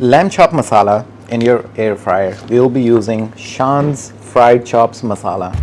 Lamb chop masala in your air fryer. We will be using Shan's Fried Chops Masala.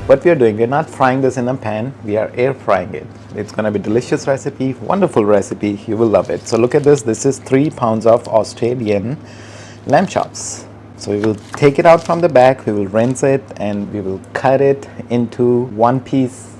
What we are doing, we are not frying this in a pan, we are air frying it. It's going to be delicious recipe, wonderful recipe, you will love it. So look at this is 3 pounds of Australian lamb chops. So we will take it out from the back, we will rinse it, and we will cut it into one piece.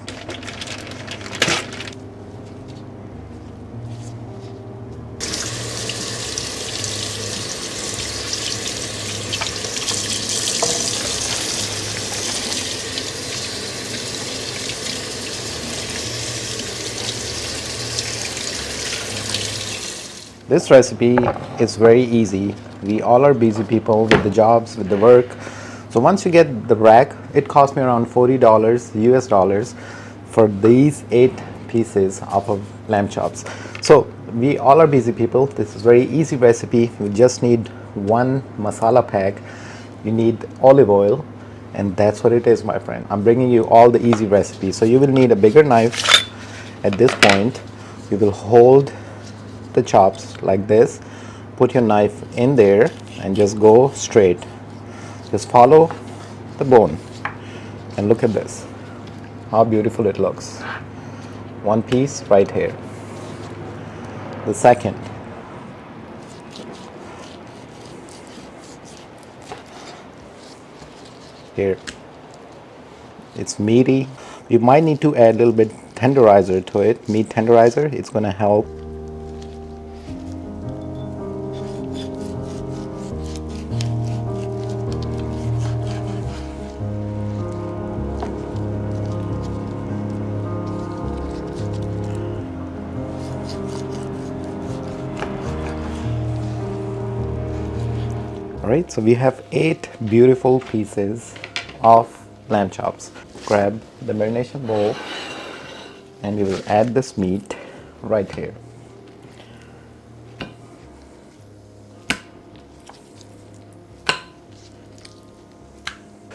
This recipe is very easy. We all are busy people with the jobs, with the work. So once you get the rack, it cost me around $40 US dollars for these 8 pieces of lamb chops. So we all are busy people. This is very easy recipe. You just need one masala pack. You need olive oil, and that's what it is, my friend. I'm bringing you all the easy recipes. So you will need a bigger knife. At this point, you will hold the chops like this, put your knife in there and just go straight. Just follow the bone and look at this, how beautiful it looks. One piece right here. The second. Here. It's meaty. You might need to add a little bit tenderizer to it, meat tenderizer. It's going to help. Alright, so we have 8 beautiful pieces of lamb chops. Grab the marination bowl and we will add this meat right here.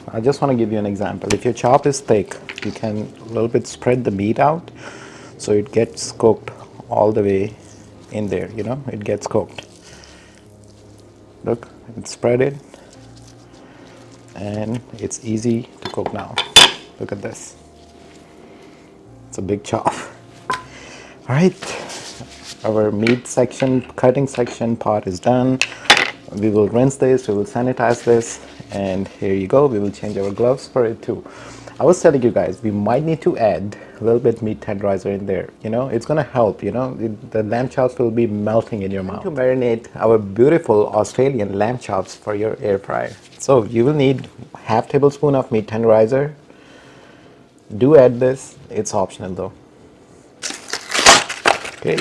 I just want to give you an example. If your chop is thick, you can a little bit spread the meat out so it gets cooked all the way in there, it gets cooked. Look, it's spreaded and it's easy to cook now. Look at this. It's a big chop. Alright, our meat section, cutting section part is done. We will rinse this, we will sanitize this, and here you go. We will change our gloves for it too. I was telling you guys, we might need to add a little bit meat tenderizer in there. It's gonna help. The lamb chops will be melting in your mouth. To marinate our beautiful Australian lamb chops for your air fryer. So you will need half tablespoon of meat tenderizer. Do add this. It's optional though. Okay,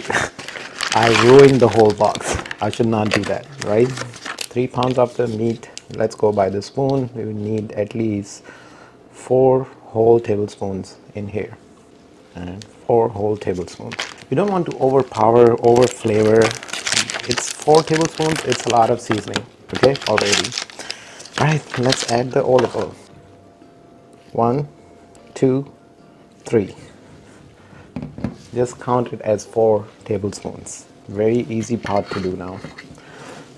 I ruined the whole box. I should not do that, right? 3 pounds of the meat. Let's go by the spoon. We will need at least 4 whole tablespoons in here, and 4 whole tablespoons. You don't want to overpower, over flavor. It's 4 tablespoons. It's a lot of seasoning. Okay, already. All right, let's add the olive oil. 1, 2, 3. Just count it as 4 tablespoons. Very easy part to do now.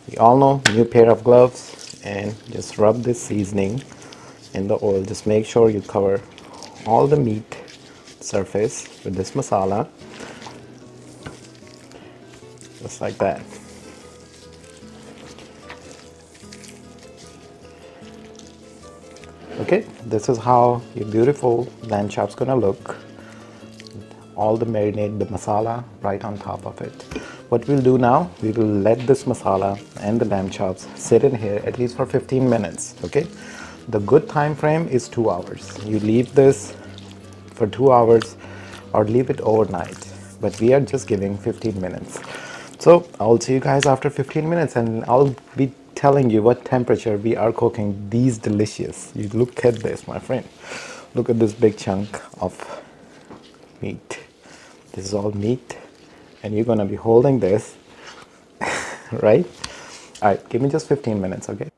We all know, new pair of gloves, and just rub this seasoning in the oil. Just make sure you cover all the meat surface with this masala, just like that. Okay, this is how your beautiful lamb chop's gonna look. All the marinade, the masala right on top of it. What we'll do now, we will let this masala and the lamb chops sit in here at least for 15 minutes, okay? The good time frame is 2 hours. You leave this for 2 hours or leave it overnight, but we are just giving 15 minutes. So I'll see you guys after 15 minutes and I'll be telling you what temperature we are cooking these delicious. You look at this, my friend. Look at this big chunk of meat. This is all meat, and you're gonna be holding this, right? All right, give me just 15 minutes, okay?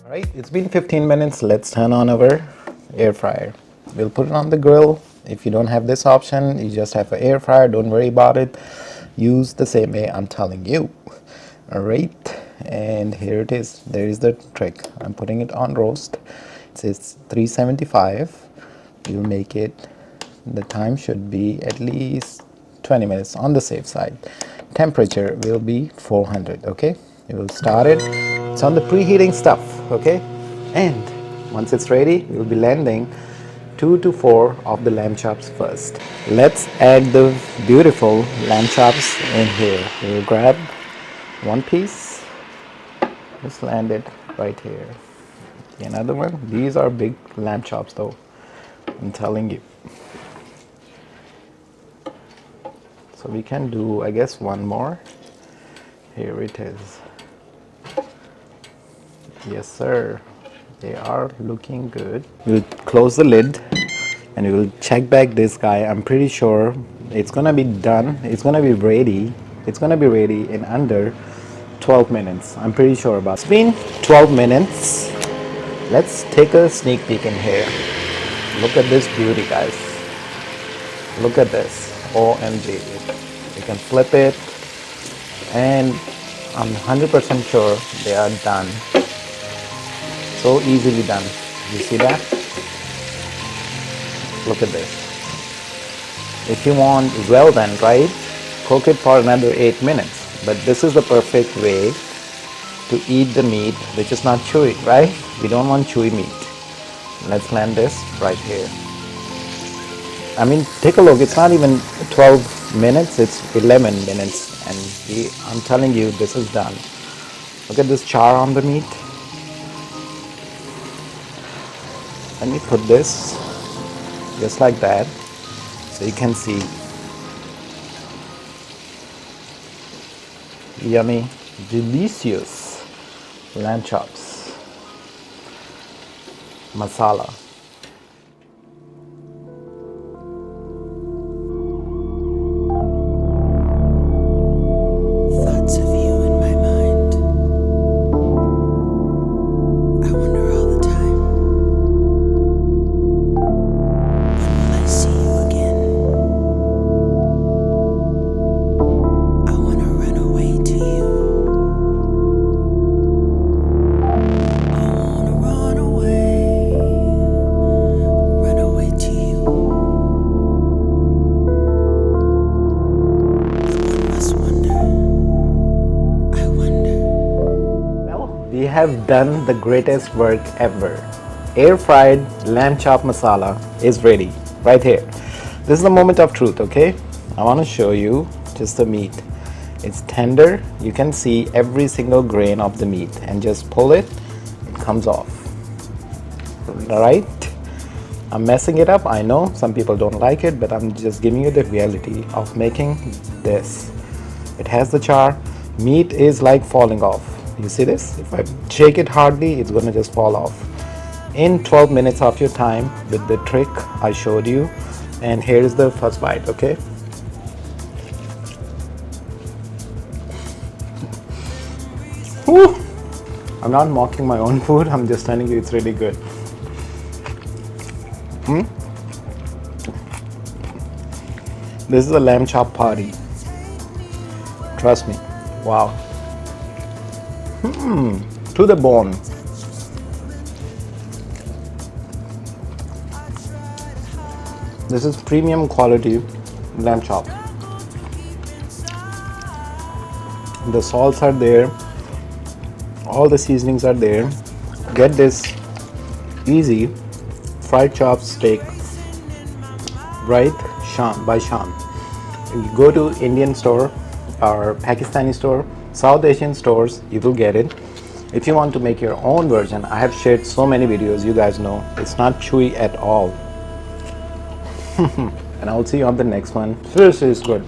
All right, it's been 15 minutes. Let's turn on our air fryer. We'll put it on the grill. If you don't have this option, you just have an air fryer. Don't worry about it. Use the same way I'm telling you. All right, and here it is. There is the trick. I'm putting it on roast. It says 375. We'll make it. The time should be at least 20 minutes on the safe side. Temperature will be 400. Okay, we will start it. It's on the preheating stuff. Okay, and once it's ready, we'll be landing 2 to 4 of the lamb chops first. Let's add the beautiful lamb chops in here. We'll grab one piece, just land it right here. Another one. These are big lamb chops though, I'm telling you. So we can do, I guess, one more. Here it is. Yes sir, they are looking good. We'll close the lid and we will check back this guy. I'm pretty sure it's gonna be done. It's gonna be ready. It's gonna be ready in under 12 minutes. I'm pretty sure about it. It's been 12 minutes. Let's take a sneak peek in here. Look at this beauty, guys. Look at this. OMG. You can flip it, and I'm 100% sure they are done. So easily done. You see that? Look at this. If you want well done, right, cook it for another 8 minutes. But this is the perfect way to eat the meat, which is not chewy, right? We don't want chewy meat. Let's land this right here. I mean, take a look. It's not even 12 minutes. It's 11 minutes. And I'm telling you, this is done. Look at this char on the meat. Let me put this just like that so you can see. Yummy, delicious lamb chops masala. Thoughts of you in my mind. I wonder all the time, when will I see you again? I wanna run away to you. I wanna run away to you. One must wonder, I wonder. Well, we have done the greatest work ever. Air fried lamb chop masala is ready right here. This is the moment of truth, okay? I want to show you just the meat. It's tender. You can see every single grain of the meat, and just pull it, it comes off. All right? I'm messing it up. I know some people don't like it, but I'm just giving you the reality of making this. It has the char. Meat is like falling off. You see this? If I shake it hardly, it's gonna just fall off. In 12 minutes of your time with the trick I showed you. And here is the first bite, okay? Whew. I'm not mocking my own food. I'm just telling you it's really good. This is a lamb chop party. Trust me. Wow. To the bone. This is premium quality lamb chop. The salts are there. All the seasonings are there. Get this easy fried chop steak, right? Shan by Shan. You go to Indian store or Pakistani store, South Asian stores, you will get it. If you want to make your own version, I have shared so many videos, you guys know it's not chewy at all. and I'll see you on the next one. Seriously, it's good.